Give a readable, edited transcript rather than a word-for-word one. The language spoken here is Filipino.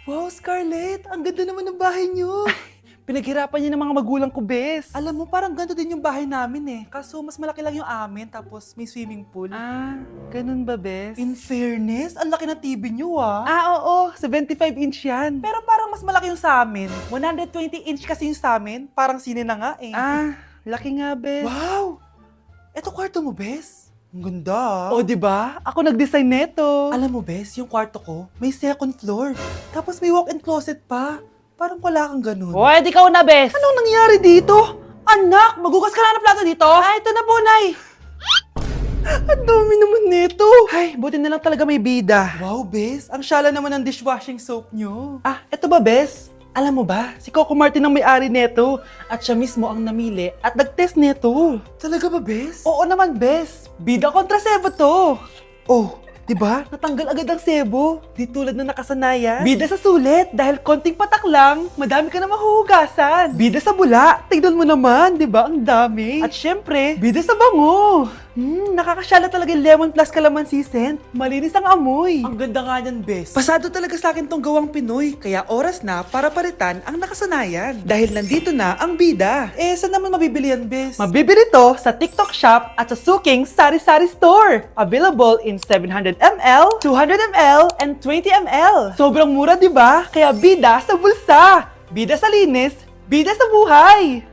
Wow, Scarlett! Ang ganda naman ng bahay niyo! Pinaghirapan niya ng mga magulang ko, bes. Alam mo, parang ganito din yung bahay namin eh. Kaso mas malaki lang yung amin, tapos may swimming pool. Ah, ganun ba, bes? In fairness, ang laki ng TV niyo ah. Oo, 75-inch yan. Pero parang mas malaki yung sa amin. 120-inch kasi yung sa amin. Parang sine na nga eh. Laki nga, bes. Wow! Eto kwarto mo, Bes. Ang ganda. O, di ba? Ako nag-design neto. Alam mo, Bes, yung kwarto ko, may second floor. Tapos may walk-in closet pa. Parang wala kang ganun. Hoy, di ka una, bes. Anong nangyari dito? Anak, magugas ka na ng plato dito? Ito na po, Nay. Ang dami naman nito. Ay, buti na lang talaga may bida. Wow, Bes. Ang syala naman ng dishwashing soap nyo. Eto ba, bes? Alam mo ba, si Coco Martin ang may-ari neto at siya mismo ang namili at nag-test neto. Talaga ba, Bes? Oo naman, bes. Bida kontra sebo to. Oh, di ba? Natanggal agad ang sebo. Di tulad na nakasanayan. Bida sa sulit dahil konting patak lang, madami ka na mahuhugasan. Bida sa bula, tignan mo naman, di ba? Ang dami. At syempre, bida sa bango. Nakakasyala talaga yung lemon plus calamansi scent. Malinis ang amoy. Ang ganda nga niyan, Bes. Pasado talaga sa akin tong gawang Pinoy, kaya oras na para palitan ang nakasanayan. Dahil nandito na ang bida. Saan naman mabibili yan, Bes? Mabibili to sa TikTok Shop at sa Suking Sari Sari Store. Available in 700 ml, 200 ml, and 20 ml. Sobrang mura, di ba? Kaya bida sa bulsa. Bida sa linis, bida sa buhay.